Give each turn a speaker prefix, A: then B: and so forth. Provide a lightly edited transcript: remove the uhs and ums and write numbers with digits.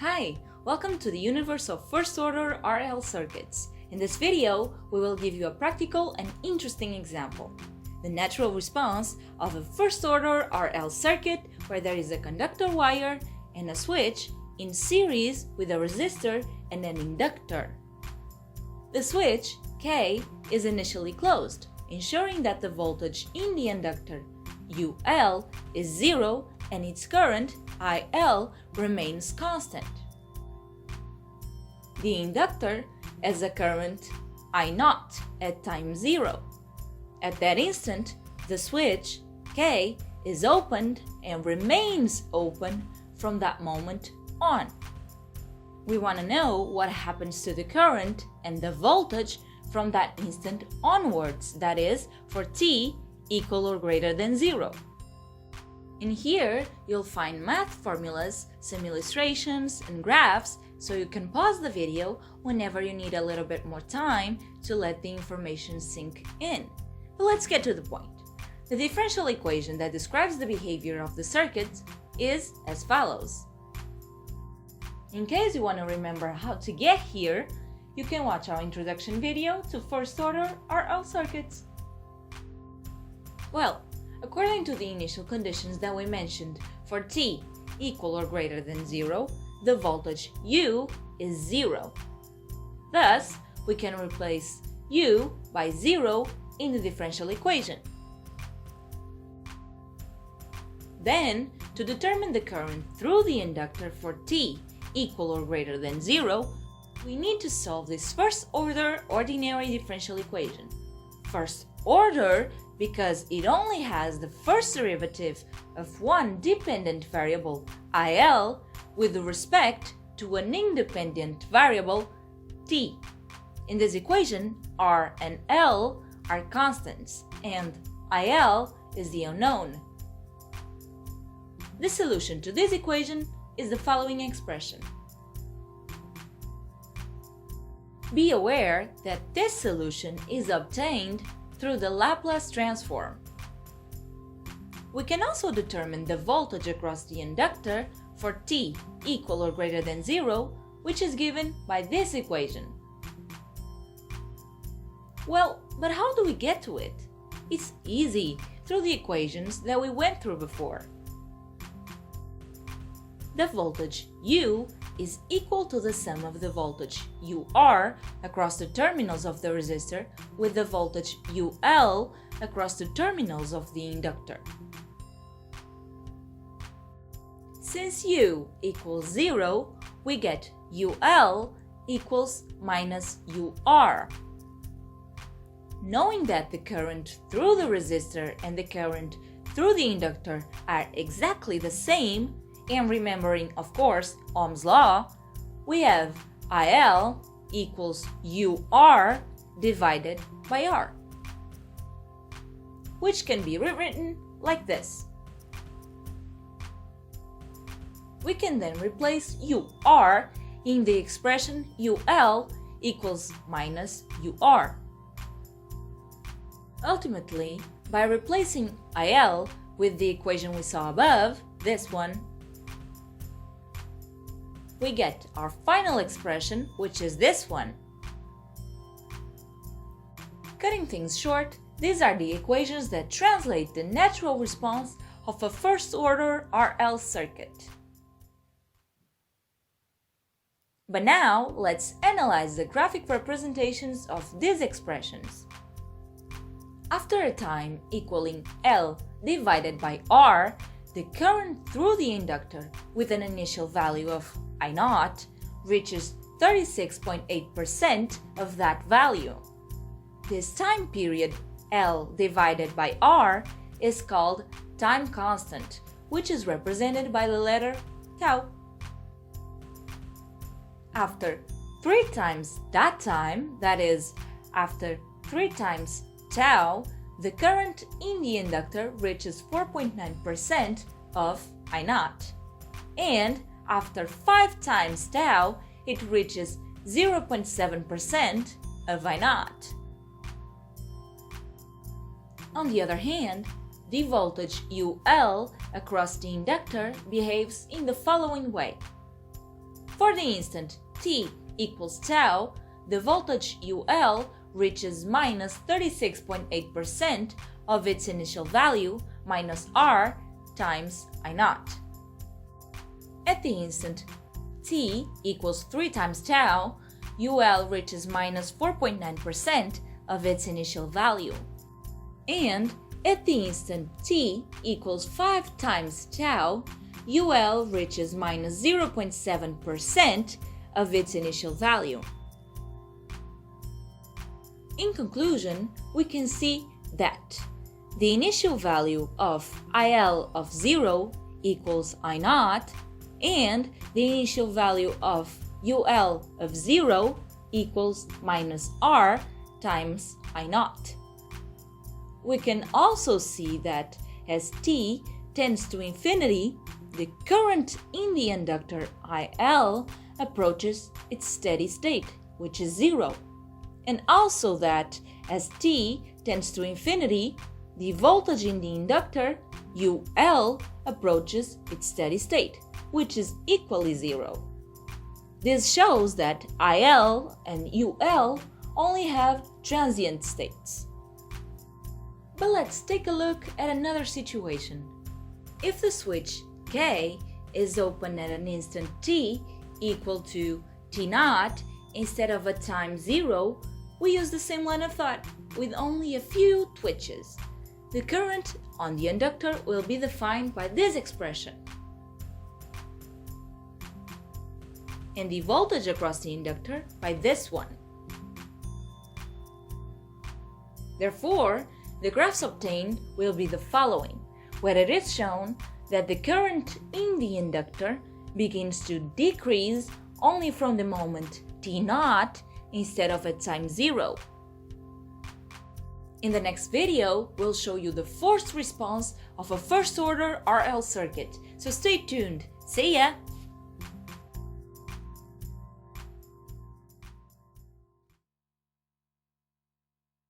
A: Hi, welcome to the universe of first-order RL circuits. In this video, we will give you a practical and interesting example. The natural response of a first-order RL circuit where there is a conductor wire and a switch in series with a resistor and an inductor. The switch, K, is initially closed, ensuring that the voltage in the inductor, UL, is 0 and its current, IL, remains constant. The inductor has a current I0 at time 0. At that instant, the switch, K, is opened and remains open from that moment on. We want to know what happens to the current and the voltage from that instant onwards, that is, for t equal or greater than 0. In here, you'll find math formulas, some illustrations, and graphs, so you can pause the video whenever you need a little bit more time to let the information sink in. But let's get to the point. The differential equation that describes the behavior of the circuit is as follows. In case you want to remember how to get here, you can watch our introduction video to first-order RL circuits. Well, according to the initial conditions that we mentioned, for t equal or greater than 0, the voltage U is 0. Thus, we can replace U by 0 in the differential equation. Then, to determine the current through the inductor for t equal or greater than 0, we need to solve this first-order ordinary differential equation. First order because it only has the first derivative of one dependent variable, IL, with respect to an independent variable, t. In this equation, R and L are constants, and IL is the unknown. The solution to this equation is the following expression. Be aware that this solution is obtained through the Laplace transform. We can also determine the voltage across the inductor for t equal or greater than 0, which is given by this equation. Well, but how do we get to it? It's easy, through the equations that we went through before. The voltage U is equal to the sum of the voltage UR across the terminals of the resistor with the voltage UL across the terminals of the inductor. Since U equals 0, we get UL equals minus UR. Knowing that the current through the resistor and the current through the inductor are exactly the same, and remembering, of course, Ohm's law, we have IL equals UR divided by R, which can be rewritten like this. We can then replace UR in the expression UL equals minus UR. Ultimately, by replacing IL with the equation we saw above, this one, we get our final expression, which is this one. Cutting things short, these are the equations that translate the natural response of a first-order RL circuit. But now, let's analyze the graphic representations of these expressions. After a time equaling L divided by R, the current through the inductor with an initial value of I0 reaches 36.8% of that value. This time period, L divided by R, is called time constant, which is represented by the letter tau. After 3 times that time, that is, after 3 times tau, the current in the inductor reaches 4.9% of I0. And after 5 times tau, it reaches 0.7% of I0. On the other hand, the voltage UL across the inductor behaves in the following way. For the instant t equals tau, the voltage UL reaches minus 36.8% of its initial value minus R times I0. At the instant t equals 3 times tau, UL reaches minus 4.9% of its initial value. And at the instant t equals 5 times tau, UL reaches minus 0.7% of its initial value. In conclusion, we can see that the initial value of IL of 0 equals I0, and the initial value of UL of 0 equals minus R times I0. We can also see that as t tends to infinity, the current in the inductor IL approaches its steady state, which is 0. And also that as t tends to infinity, the voltage in the inductor UL approaches its steady state, which is equally 0. This shows that IL and UL only have transient states. But let's take a look at another situation. If the switch K is open at an instant t equal to t0 instead of a time 0, we use the same line of thought with only a few twitches. The current on the inductor will be defined by this expression, and the voltage across the inductor by this one. Therefore, the graphs obtained will be the following, where it is shown that the current in the inductor begins to decrease only from the moment t0 instead of at time 0. In the next video, we'll show you the forced response of a first-order RL circuit, so stay tuned. See ya!